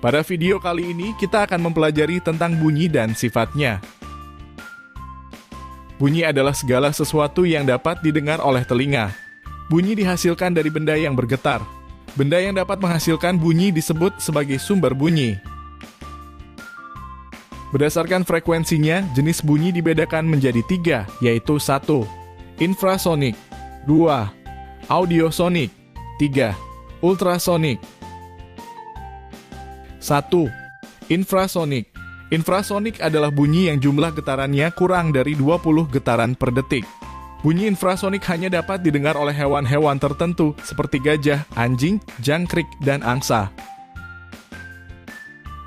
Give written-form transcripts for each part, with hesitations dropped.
Pada video kali ini, kita akan mempelajari tentang bunyi dan sifatnya. Bunyi adalah segala sesuatu yang dapat didengar oleh telinga. Bunyi dihasilkan dari benda yang bergetar. Benda yang dapat menghasilkan bunyi disebut sebagai sumber bunyi. Berdasarkan frekuensinya, jenis bunyi dibedakan menjadi 3, yaitu 1. Infrasonik 2. Audiosonik 3. Ultrasonik. 1. Infrasonik. Infrasonik adalah bunyi yang jumlah getarannya kurang dari 20 getaran per detik. Bunyi infrasonik hanya dapat didengar oleh hewan-hewan tertentu seperti gajah, anjing, jangkrik, dan angsa.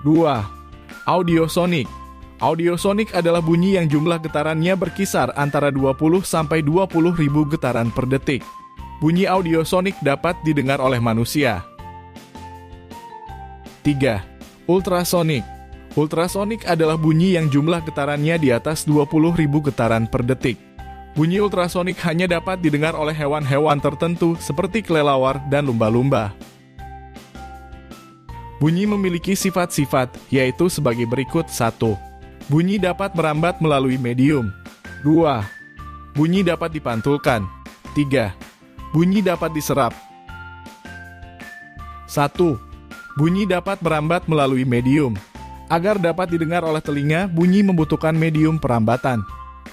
2. Audiosonik. Audiosonik adalah bunyi yang jumlah getarannya berkisar antara 20 sampai 20 ribu getaran per detik. Bunyi audiosonik dapat didengar oleh manusia. 3. Ultrasonik. Ultrasonik adalah bunyi yang jumlah getarannya di atas 20 ribu getaran per detik. Bunyi ultrasonik hanya dapat didengar oleh hewan-hewan tertentu seperti kelelawar dan lumba-lumba. Bunyi memiliki sifat-sifat, yaitu sebagai berikut. 1. Bunyi dapat merambat melalui medium. 2. Bunyi dapat dipantulkan. 3. Bunyi dapat diserap. 1. Bunyi dapat merambat melalui medium. Agar dapat didengar oleh telinga, bunyi membutuhkan medium perambatan.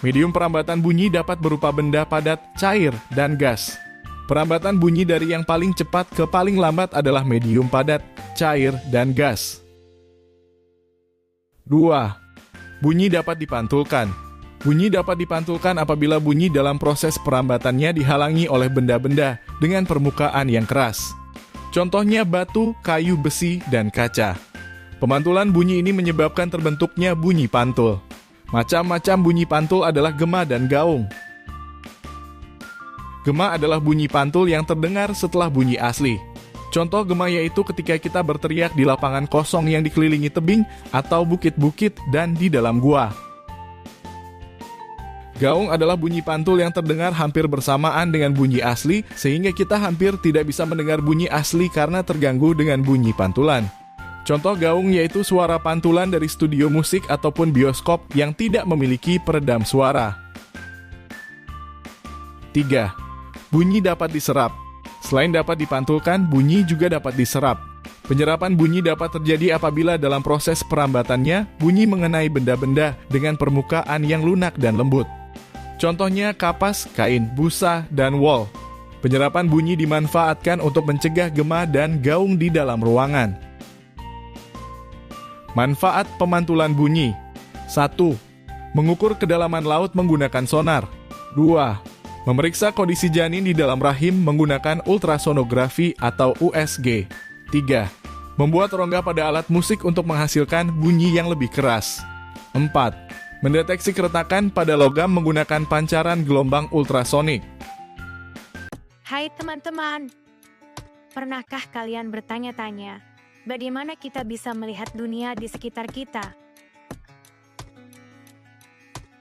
Medium perambatan bunyi dapat berupa benda padat, cair, dan gas. Perambatan bunyi dari yang paling cepat ke paling lambat adalah medium padat, cair, dan gas. 2. Bunyi dapat dipantulkan. Bunyi dapat dipantulkan apabila bunyi dalam proses perambatannya dihalangi oleh benda-benda dengan permukaan yang keras. Contohnya batu, kayu, besi, dan kaca. Pemantulan bunyi ini menyebabkan terbentuknya bunyi pantul. Macam-macam bunyi pantul adalah gema dan gaung. Gema adalah bunyi pantul yang terdengar setelah bunyi asli. Contoh gema yaitu ketika kita berteriak di lapangan kosong yang dikelilingi tebing atau bukit-bukit dan di dalam gua. Gaung adalah bunyi pantul yang terdengar hampir bersamaan dengan bunyi asli, sehingga kita hampir tidak bisa mendengar bunyi asli karena terganggu dengan bunyi pantulan. Contoh gaung yaitu suara pantulan dari studio musik ataupun bioskop yang tidak memiliki peredam suara. 3. Bunyi dapat diserap. Selain dapat dipantulkan, bunyi juga dapat diserap. Penyerapan bunyi dapat terjadi apabila dalam proses perambatannya, bunyi mengenai benda-benda dengan permukaan yang lunak dan lembut. Contohnya kapas, kain, busa, dan wol. Penyerapan bunyi dimanfaatkan untuk mencegah gema dan gaung di dalam ruangan. Manfaat pemantulan bunyi. 1. Mengukur kedalaman laut menggunakan sonar. 2. Memeriksa kondisi janin di dalam rahim menggunakan ultrasonografi atau USG. 3. Membuat rongga pada alat musik untuk menghasilkan bunyi yang lebih keras. 4. Mendeteksi keretakan pada logam menggunakan pancaran gelombang ultrasonik. Hai teman-teman, pernahkah kalian bertanya-tanya, bagaimana kita bisa melihat dunia di sekitar kita?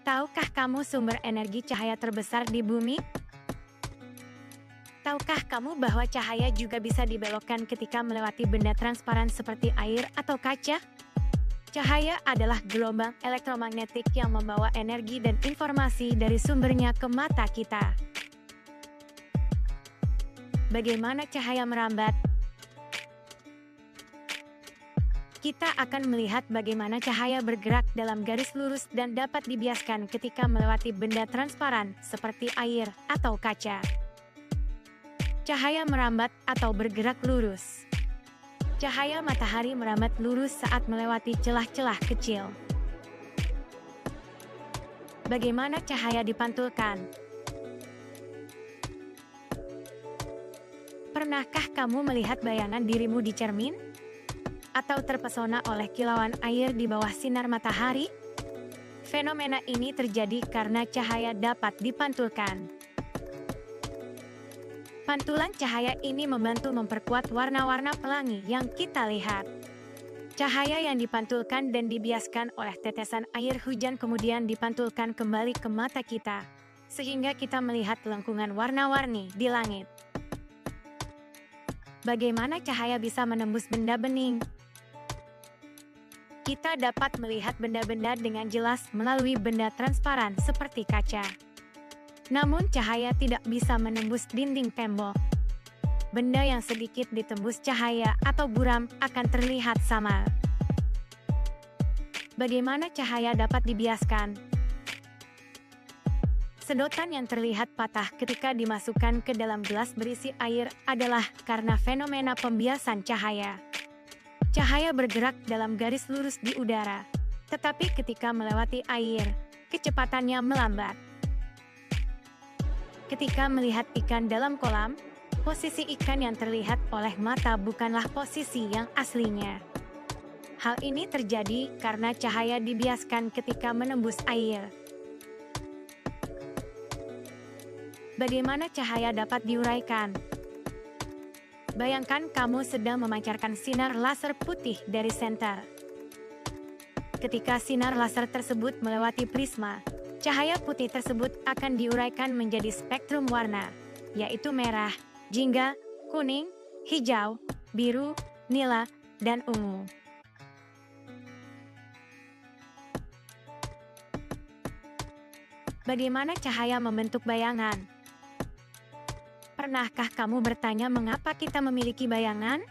Tahukah kamu sumber energi cahaya terbesar di bumi? Tahukah kamu bahwa cahaya juga bisa dibelokkan ketika melewati benda transparan seperti air atau kaca? Cahaya adalah gelombang elektromagnetik yang membawa energi dan informasi dari sumbernya ke mata kita. Bagaimana cahaya merambat? Kita akan melihat bagaimana cahaya bergerak dalam garis lurus dan dapat dibiaskan ketika melewati benda transparan seperti air atau kaca. Cahaya merambat atau bergerak lurus. Cahaya matahari merambat lurus saat melewati celah-celah kecil. Bagaimana cahaya dipantulkan? Pernahkah kamu melihat bayangan dirimu di cermin? Atau terpesona oleh kilauan air di bawah sinar matahari? Fenomena ini terjadi karena cahaya dapat dipantulkan. Pantulan cahaya ini membantu memperkuat warna-warna pelangi yang kita lihat. Cahaya yang dipantulkan dan dibiaskan oleh tetesan air hujan kemudian dipantulkan kembali ke mata kita, sehingga kita melihat lengkungan warna-warni di langit. Bagaimana cahaya bisa menembus benda bening? Kita dapat melihat benda-benda dengan jelas melalui benda transparan seperti kaca. Namun cahaya tidak bisa menembus dinding tembok. Benda yang sedikit ditembus cahaya atau buram akan terlihat samar. Bagaimana cahaya dapat dibiaskan? Sedotan yang terlihat patah ketika dimasukkan ke dalam gelas berisi air adalah karena fenomena pembiasan cahaya. Cahaya bergerak dalam garis lurus di udara, tetapi ketika melewati air, kecepatannya melambat. Ketika melihat ikan dalam kolam, posisi ikan yang terlihat oleh mata bukanlah posisi yang aslinya. Hal ini terjadi karena cahaya dibiaskan ketika menembus air. Bagaimana cahaya dapat diuraikan? Bayangkan kamu sedang memancarkan sinar laser putih dari senter. Ketika sinar laser tersebut melewati prisma, cahaya putih tersebut akan diuraikan menjadi spektrum warna, yaitu merah, jingga, kuning, hijau, biru, nila, dan ungu. Bagaimana cahaya membentuk bayangan? Pernahkah kamu bertanya mengapa kita memiliki bayangan?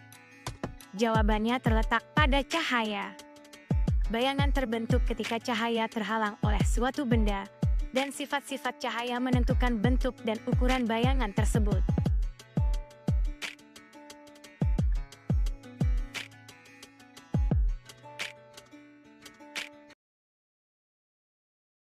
Jawabannya terletak pada cahaya. Bayangan terbentuk ketika cahaya terhalang oleh suatu benda, dan sifat-sifat cahaya menentukan bentuk dan ukuran bayangan tersebut.